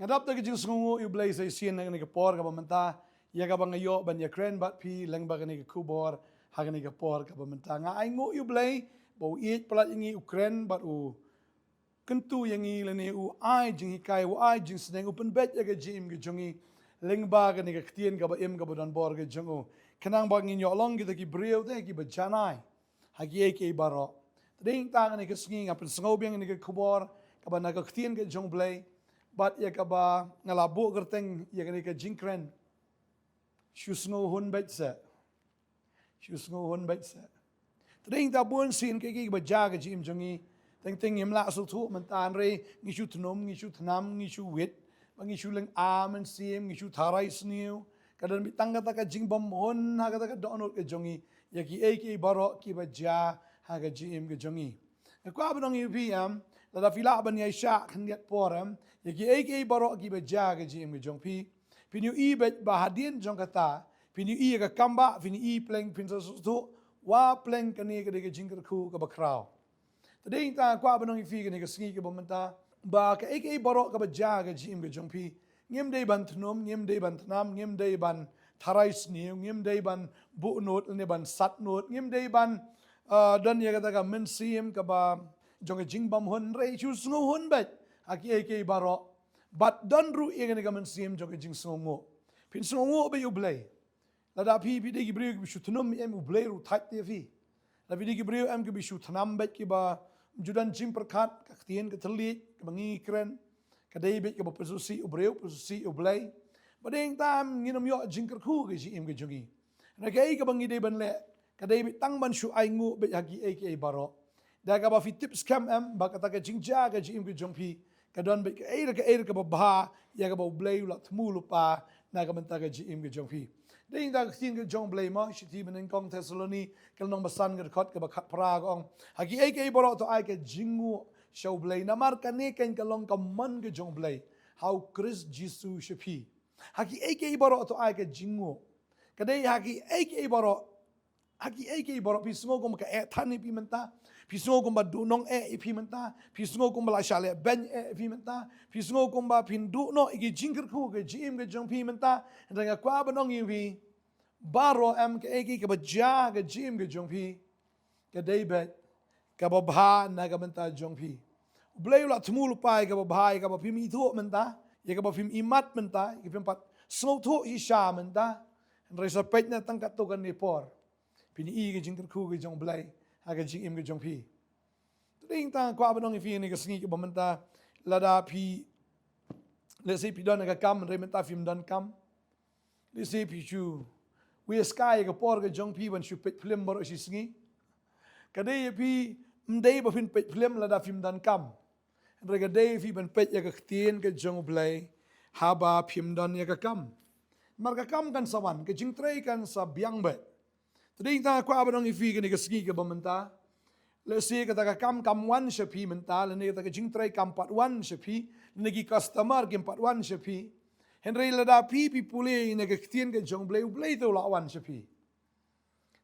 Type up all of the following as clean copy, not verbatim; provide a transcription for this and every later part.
Ngadap ta kijing sungu yu blay sa isin na ka por ka pamanta ya ka bangayo ban ya kren bat pi leng ba ka khubor ha ka por ka pamanta nga ai ngu yu blay bo it plat yangi ukren bat u kentu yangi lene u ai jing hikai u ai jing sneng u pen bet ya ka jim ka jongi leng ba ka ktien ka ba em ka don bor ka jongu kenang ba ngi nyolong kita ki breu te ki ba janai ha ki ke baro ding ta ka sngi nga pen sngobiang ka khubor ka ba na ka ktien ka jong blay bat ya kaba ngalabu gerteng ya ka jingkren Shu Sngewhun beit sa Shu Sngewhun beit sa tring ta bun sin ke ba ja ka jim jongi teng yim la su thu man tan re ngi shu tnom ngi shu thnam ngi shu wit ngi shu leng amen sim ngi shu tharai sniu kadan bi tang ka jing bom hon ha ka donot ke jongi ya ki baro ki ba ja ha ka jim ke jongi kwa ba ngi pm la fila ban ya sha khan get poram ya ki baro ki ba ja ga jim jong pi pinu I bet ba hadien jong kata pinu I ka kamba pinu I pleng pin su wa pleng kani ka de jing ku ka ba kraw tading ta kwa ba nong fi ka ni ka sngi ka bomanta ba ka baro ka ba ja ga jim jong pi ngem dei ban thnom ngem dei ban thnam ngem dei ban tharai sniu ngem dei ban bu not ne ban sat not ngem dei ban dan ya ka men sim ka ba jong jing bam hon re Shu Sngewhun bet aki baro but don ru ye ga men sim jong jing songo pin songo be you blay la da pi de gi breu shu tnom em u blay ru thait te fi la vi de gi breu em gi shu thnam bet ki ba judan jing perkhat ka tien ka thli ka bangi kren ka dei bet ki ba pesusi u breu pesusi u blay ba ding tam nginom yo jing ka khu ge ji em ge jongi na ka bangi de ban le ka dei bet tang ban shu ai ngu bet aki baro da ka ba fi tips kam em ba ka ta ka jing ja ga ji em ge jong pi ka don be ka ba ba ya ka ba blay la thmu lu pa na ka man ta ka ji em ge jong pi ding da tin ge jong blay ma shi ti ben kong Thessaloni kal nong ba san ge khot ka ba khat pra gong ha ki baro to ai ka jingu show blay na mar ka ne ken ka long ka man ge jong blay how Chris Jesus shi pi ha ki baro to ai ka jingu ka dei ha ki baro pi smo gom ka thani pi menta pi smo gom ba du nong pi menta pi smo gom ba la shale ben pi menta pi smo gom ba pin du no igi jingker khu ge jim ge jong pi menta nga kwa ba nong pi baro am ke ka ba ja ge jim ge jong pi ka dei bet ka ba bha na ga menta jong pi blei la thmul pai ka ba bha ka ba pi mi thu menta ye ka ba pim imat menta ye pim pat smo thu hi sha menta re sa pet na tang ka to kan ni por pini I ge jingker khu ge jong blai ha ge jing im ge jong pi ding ta kwa ba nong fi ni ge sngi ke bomenta la da pi le se pi don ga kam re menta film don kam le se pi chu we sky ge por ge jong pi ban shu pet film bor shi sngi ka de pi mdei ba fin pet film la da film don kam re ga de fi ban pet ya ge tien ge jong blai ha ba film don ya ga kam mar ga kam kan sawan ge jing trei kan sa biang bet tading ta kwa ba nong fi ke ni ke ski ke bomenta le se ka ta kam wan shapi menta le ne ta jing trai kam pat wan shapi ne gi customer ke pat wan shapi henry la da pi pule ne ke tien ke jong blai to la wan shapi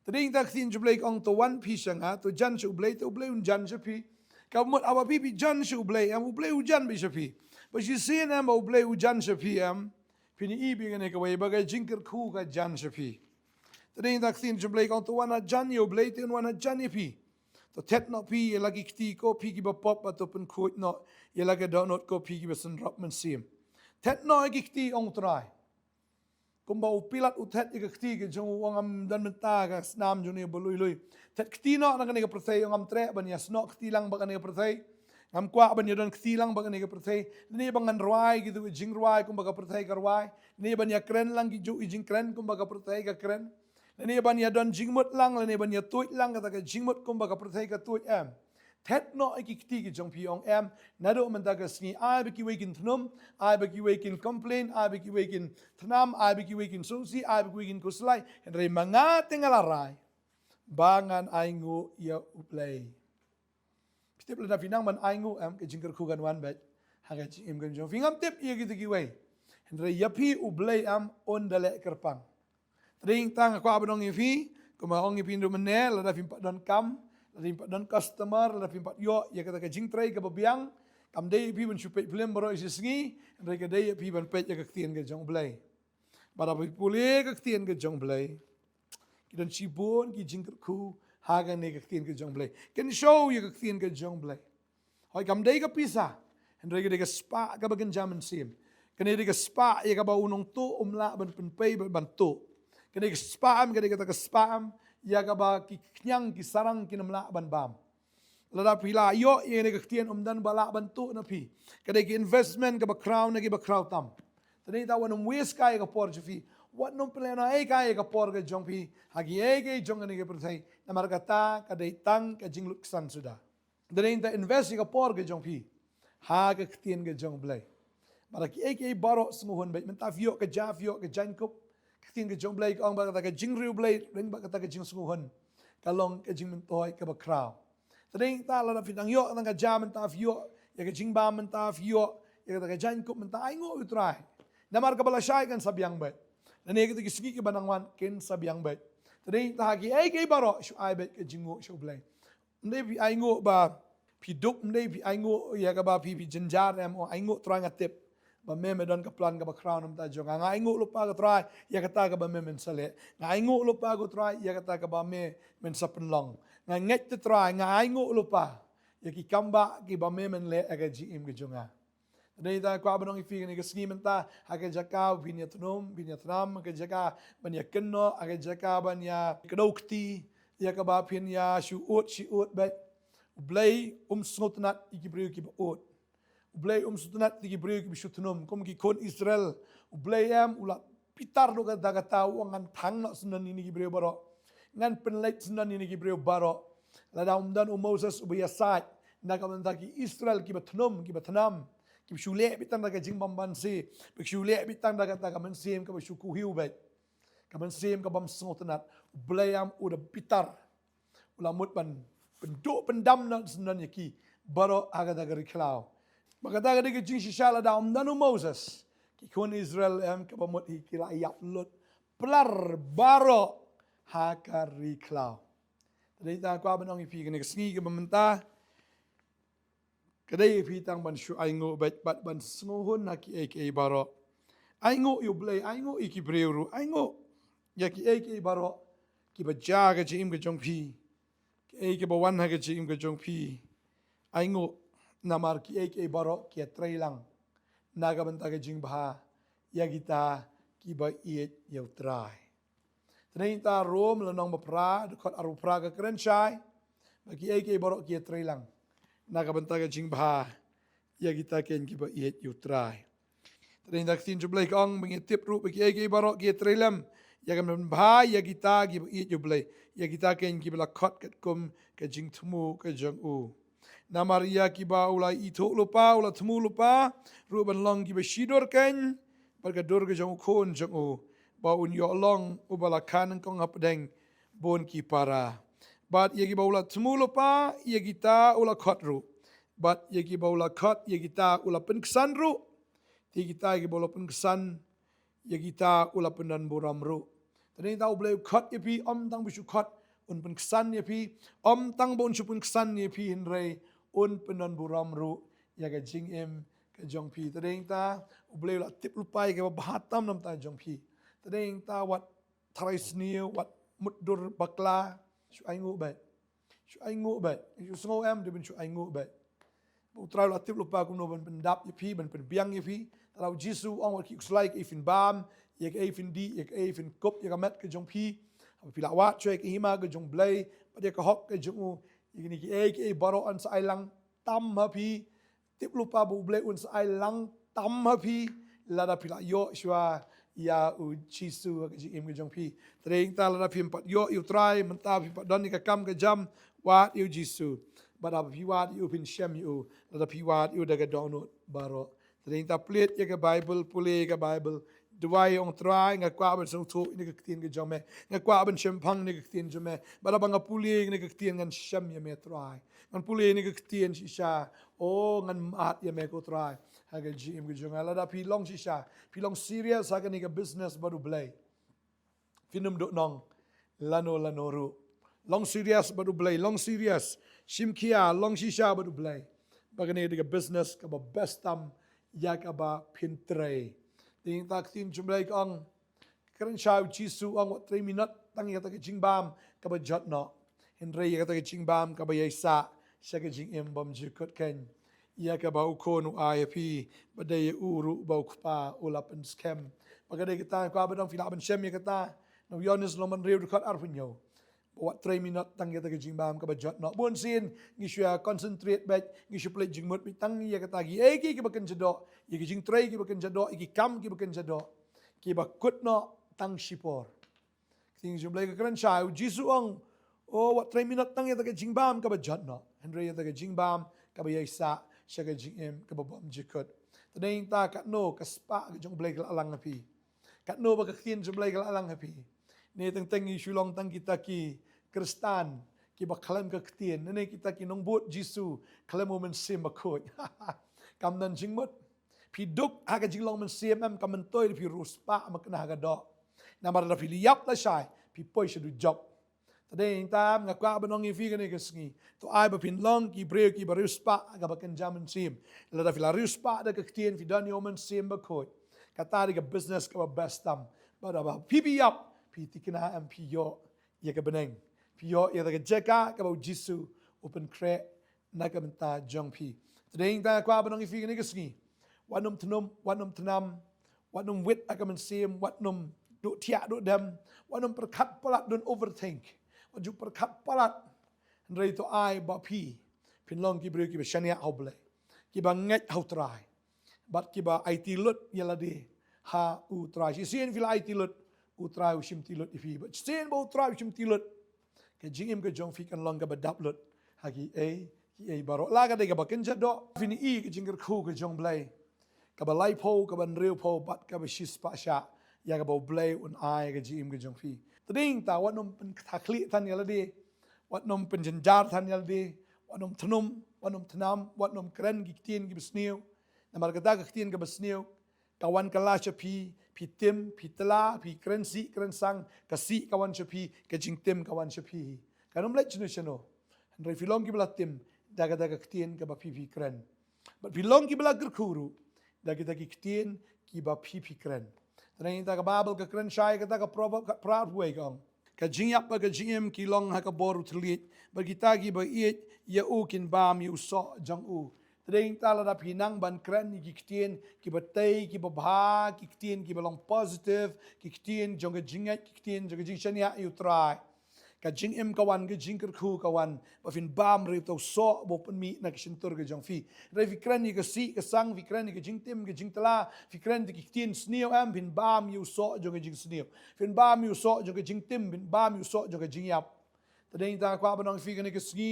tading ta tien ju blai ong to wan pi shanga to jan shu blai to blai un jan shapi ka mot awa pi jan shu blai am blai u jan bi shapi but you see am blai u jan shapi am pini I bi ne ke wei ba ga jing ker khu ga jan shapi tading ta tien ju blai ong to wan jan yo blai te wan jan pi to tet no pi ye lagi kti ko pi ki ba pop at open quote no ye lagi don't not ko pi ki ba san drop man sim tet no gi kti ong trai kum ba upilat utet gi kti ge jong wang am dan menta ga snam juni bolui lui tet kti no na ga ne prthei ong am tre ban ya sno kti lang ba ga ne prthei am kwa ban ya don kti lang ba ga ne prthei ne bangan rwai gi du jing rwai kum ba ga prthei ga rwai ne ban ya kren lang gi ju jing kren kum ba ga prthei ga kren ne ban ya don jingmut lang ne ban ya tuit lang ka ta jingmut kum ba ka prthei ka tuit em thet no ki kti ki jong pi ong em na do man ta ka sni ai be ki wekin thnum ai be ki wekin complain ai be ki wekin thnam ai be ki wekin susi ai be ki wekin kuslai en re manga tengala rai bangan ai ngu ya uplay pitep la finang man ai ngu em ke jingker khu gan wan bet ha ga ji em gan jong fingam tep ye ki we en re yapi ublay am on dale kerpang tring tang ko abong fi ko ma ong pin do menel la fin don kam la fin don customer la fin pat yo ya kata ka jing trai ka biang cầm đây pi bên chụp phim baro is sngi rồi cái đây pi bên pet ya cái tiền cái jong blay bara pi pule cái tiền cái jong blay cái dan chibon cái jing khu hagan này cái tiền cái jong blay can show ya cái tiền cái jong blay hỏi cầm đây cái pizza rồi cái spa cái bagan jaman sim cái này cái spa ya cái bau nong tu la bên pay bên tu cái này spa am cái này cái spa am ya cái ba cái nyang cái sarang cái namla ban bam lada pila yo ye ne ktian dan bala bantu na pi kada ki investment ka ba crown na ki ba crown tam tani ta wanum wes kai ka por fi what no plan ai kai ka por ka jong pi hagi ai ke jong ne ke perthai na mar kata ka dei tang ka jing luk san suda tani ta invest ka por ka jong pi ha ka ktian ka jong blai mar ki ai ke baro sngewhun bai men ta fio ka ja fio ka jan kup ktian ka jong blai ka ong ba ka jing riu blai ring ba ka ta ka jing sngewhun ka long ka jing men toy ka ba crown tading ta la fitang yo nang jam ta fio ya ke jingba men ta fio ya ke jan kup men ta ai ngo utrai namar ka bala shai kan sabyang bet dan ye ke sigi ke banangwan ken sabyang bet tading ta ki ai ke baro shu ai bet ke jingo shu blai ndai bi ai ngo ba pi duk ndai bi ai ngo ya ka ba pi jenjar em o ai ngo trai ngatip ba me don ka plan ka ba crown am ta jong nga ai ngo lupa ka trai ya ka ta ka ba me men sale nga ai ngo lupa ko trai ya ka ta ka ba me men sapen long nga nget te try nga ai ngo lupa ya ki kamba ki ba me men le aga ji im ge jonga dei ta kwa banong ifi ni ge sngi men ta aga jaka bin ya tnom bin ya tram aga jaka ban ya kenno aga jaka ban ya kedokti ya ka ba pin ya shu ut bet blai snotnat ki breu ki ut blai snotnat ki breu ki shu tnom kom ki kon Israel blai am ula pitar do ga daga ta wangan thang no sunan ni ki breu baro ngan penlait senan ini ki breu baro la daum dan Moses ubaya sat na ka menta ki Israel ki batnom ki batnam ki shule bitang daga jing bamban si bi shule bitang daga ta ka men sim ka shu ku hiu bet ka men sim ka bam snotnat blayam uda pitar ula mut ban penduk pendam na senan ki baro aga daga riklau maka daga daga jing shishala daum dan Moses ki kon Israel am ka bamut hi kila yap lut plar baro hakari klau. Tadi ta kwa banong ipi kene sngi ke bamenta. Kadai ipi tang ban shu aingo bet bat ban sngewhun haki eke baro. Aingo yu blai aingo iki breuru aingo yaki eke baro ki ba jaga ji im ke jong pi. Ki eke ba wan ha ke ji im ke jong pi. Aingo namar ki eke baro ki trailang. Naga benta ke jing bah ya kita ki ba iet yau trai. Tadi ta Rom la nong bapra dekat aru pra ka keren shai bagi ai ke borok ki trailang na ka benta ka jing bah ya kita ken ki ba iet yu trai tadi ta tin ju blai ong bagi tip ru bagi ai ke borok ki trailam ya ka men bah ya kita ki ba iet yu blai ya kita ken ki bla khot kat kum ka jing thumu ka jong u na maria ki ba ulai ito lupa ula thumu lupa ru ban long ki ba shidor ken bar ka dor ka jong khon jong u ba un yo long ubala kan kong apdeng bon ki para bat yegi baula tmulo pa yegi ta ula khotru bat yegi baula khot yegi ta ula penksan ru yegi ta yegi baula penksan yegi ta ula penan buram ru tani ta uble khot yepi om tang bisu khot un penksan yepi om tang bon su penksan yepi hinrei un penan buram ru yaga jing em ka jong pi tani ta uble la tip lupai ke bahatam nam ta jong pi tadeng ta wat thrais niu wat muddur bakla shu aingu bet shu sngo am de ben shu aingu bet utra la tip lupa kum no ben pendap ye pi ben biang ye pi talau jisu ong wat ki slai ke fin bam ye ke fin di ye ke fin kop ye ka met ke jong pi pi la wat chwe ke hima ke jong blai pa de ka hok ke jong ye ni ke baro an sai lang tam ha pi tip lupa bu blai un sai lang tam ha pi la da pi la yo shwa ya u chisu ka ji im ke jong pi tring ta la phim pat yo yu try man ta pi pat don ni ka kam ka jam wat yu jisu but ab pi wat yu pin shem yu la pi wat yu daga donut baro tring ta plate ye ka bible pule ka bible duai ong try nga kwa ban song thu ni ka tin ke jome nga kwa ban shem phang ni ka tin jome bara bang pule ni ka tin ngan shem ye me try ngan pule ni ka tin shisha o ngan mat ye me ko try haga jim ge jonga la da pi long shisha pi long serious haga ni ga business baru blai finum do nong lano ru long serious baru blai long serious shim kia long shisha baru blai bagani dengan business kaba bestam ya kaba pintre ding tak tin jumlai kong keren chau jisu ang 3 minute tang ya tak jingbam kaba jotno henry ya tak jingbam kaba yaisa syaga jingem bom jukut ken ya kaba ukon IAP badai uru bau kpa ulapen scam bagani kita ko abadang filaban shem ya kata no yonis loman riu dekat arpunyo buat 3 minit tang ya tak jingbam kaba jotno bon sin ngisya concentrate back ngisya play jingmut tang ya kata gi ki bakan jadok ya jing tray ki bakan jadok ki kam ki bakan jadok ki bakut no tang shipor ting jumlai ka kran chau jisu ang wat 3 minit tang ya tak jingbam ka ba jotno henry ya tak jingbam ka ba yaisa syaga jingem ka ba bom jikut tading ta kat no ka spa ka jong blai ka alang api kat no ba ka khin jumlai ka alang api ne tang tang Shillong tang kita ki Kristan ki ba khalam ka ktien ne kita ki nong bot jisu khalam mo men sim ba khoi kam nan jingmut pi duk aga jinglong men sim am kam toy pi ruspa ma kana ga do na mar da pi liap la shai pi poi shadu job tadeng tam nga kwa banong ifi ka ne ka sngi to ai ba pin long ki breu ki ba ruspa aga ba kan jam sim la da fila ruspa da ka ktien fi dan yo men sim ba khoi kata ga business ka ba bestam ba da ba pi bi up pi tikina am pi yo ya ka beneng Pio ya daga jeka ka ba jisu open cre na ka menta jong pi tading ta kwa banong ifi ni kasngi wanum tnam wanum wit aka men sim wanum do tia do dem wanum perkat palat don't overthink waju perkat palat ndrei to ai ba pi pinlong ki breu ki ba shania oble ki ba nget how try bat ki ba IT lut yalade ha u try sin fil IT lut u try u shim tilut ifi but sin bo try u shim tilut ke jingim ke jong fi kan long ka badap lut hagi ki baro la ka de ka bakin jado fini ke jingir khu ke jong blai ka ba lai po ka ban reu po bat ka ba shis pa sha ya ka ba blai un ai ke jingim ke jong fi tading ta wanom pen thakli than yala de wanom pen janjar than yala de wanom thnam wanom kren gi tien gi besneu na mar ka da gi tien ga besneu kawan kala chapi pi tim pi tala pi krensi krensang kasi kawan chapi ke jing tim kawan chapi kanom lech no chano ndai filong ki bla tim daga ktien ka ba pi kren but filong ki bla gurkuru daga ktien ki ba pi kren trai ta ka babel ka kren shai ka ta ka proud way gong ka jing yap ka jingem ki long ha ka boru tlit ba kita gi ba it ya u kin bam yu so jang u tading tala da pinang ban kren ki ktien ki batei ki babha ki ktien ki belong positive ki ktien jonga jingat ki ktien jonga jingshania you try ka jing em kawan ke jing kerku kawan ba fin bam re to so bo pen mi na kishin tur ke jong fi re fi kren ni ke si ke sang fi kren ni ke jing tim ke jing tala fi kren ki ktien sneo am fin bam you so jonga jing sneo fin bam you so jonga jing tim fin bam you so jonga jing yap tading ta kwa banong fi ke sngi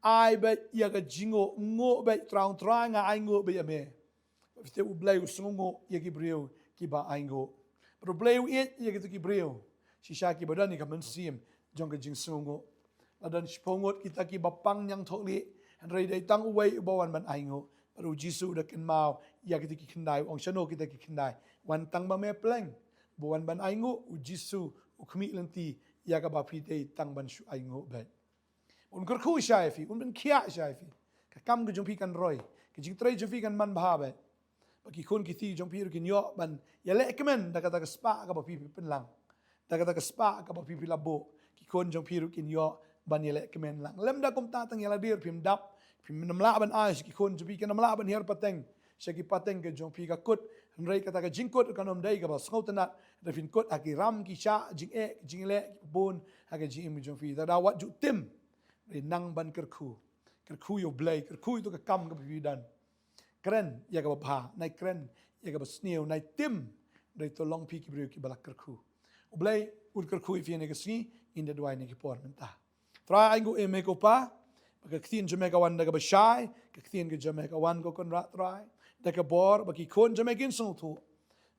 ai bet ya ga jingo ngo bet trang nga ai ngo be me fite u blai u sngo ya ki breu ki ba ai ngo pero blai u it ya ki breu si sha ki badan ni ka men sim jong ga jing sngo adan spongot kita ki bapang yang thokli and rei dai tang uwei u bawan ban ai ngo pero jisu da ken mau ya ki kindai ong chano kita ki kindai wan tang ba me pleng bawan ban ai ngo u jisu u khmi lenti ya ga ba phi dei tang ban shu ai ngo bet un kerku shai fi un ben kia shai fi ka kam ge jong pi kan roi ke jing trei jong pi kan man bha be ba ki khon ki thi jong pi kin yo ban ya le kemen da ka spa ka ba pi pen lang da ka spa ka ba pi labo ki khon jong pi kin yo ban ya le kemen lang lem da kom ta tang ya la dir pim dap pim nam la ban ai ki khon jong pi kan nam la ban her pateng shaki pateng ke jong pi ka kut rei ka jing kut kanom dai ka ba snautanat da fin kut aki ram ki sha jing le bon ha ke jing jong pi da wat ju tim nang ban kerku yo blai kerku itu ka kam ka bidan kren ya ka bha nai kren ya ka sneu nai tim dai to long pi ki breu ki balak kerku blai ur kerku if ne ka si in the dwai ne ki por menta tra aingu e me ko pa ka ktin jeme ka wan da ka shai ka ktin ka jeme ka wan ko kon ra trai da ka bor ba ki kon jeme kin sung thu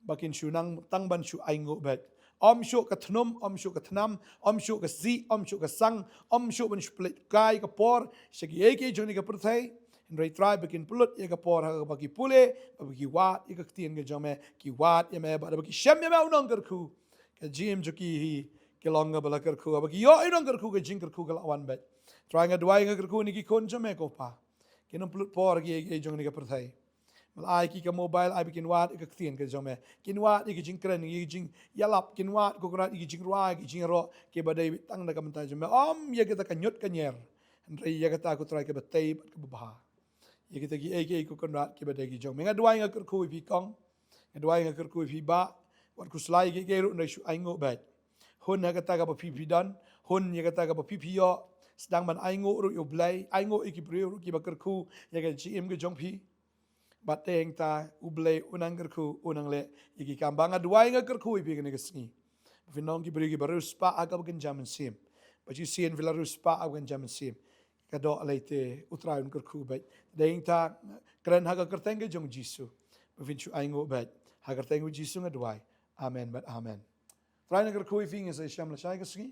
ba kin shu nang tang ban shu aingu bet om shu ka thnum om shu ka thnam om shu ka zi om shu ka sang om shu ban split kai ka por shagi eke joni ka prthai in rei tribe bakin pulut ye ka por ha ba ki pule ba ki wat ye ka tien ga jame ki wat ye me ba ki shem ye me unong kar khu ka jim jo ki hi ke longa bala kar khu ba ki yo unong kar khu ka jing kar khu ka lawan bet try nga dwai nga kar khu ni ki kon jame ko pa Kinom pelut por gi jong ni ka perthai. Mal ai ki ka mobile ai bikin wat ka ktien ka jong me. Kin wat ki jing kren ki jing yalap kin wat ko krat ki jing rua ki jing ro ke badai tang na ka mentai jong me ya kita ka nyot ka nyer. Ndrei ya kata aku try ke Bantei bat ke bah. Ya kita gi ke ko krat ke badai ki jong me ngadwai ngak ku pi kong. Ngadwai ngak ku pi ba wat ku slai ke ru ndai shu ai ngo bat. Hun ya kata ka ba pi dan hun ya kata ka ba pi yo sedang man ai ngo ru yo blai ai ngo iki priu ru ki ba ku ya ka GM ke jong pi. Bateng ta ublay unang kerku unang le iki kambanga duai nga kerku ipi kene kesni. Vinong ki beri ki barus pa aga bagen jaman sim. But you see in Villarus pa aga bagen jaman sim. Kado alaite utraun kerku bai. Deng ta keren haga kertenge jong Jisu. Vinchu aingo bai. Haga kertenge Jisu nga duai. Amen but amen. Train kerku ipi nga sa isyam la syai kesni.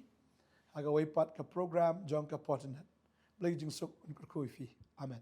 Haga waipat ka program jong ka Potternet. Blay jing suk kerku ipi. Amen.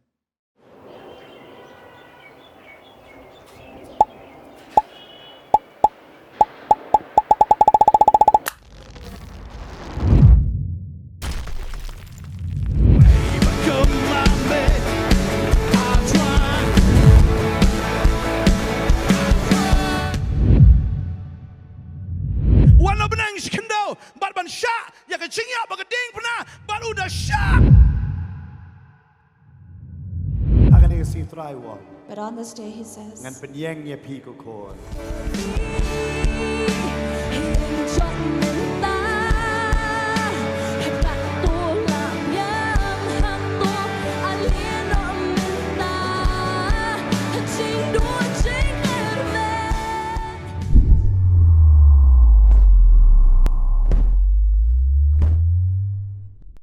But on this day he says, Ngan penyeng ye pi ko ko.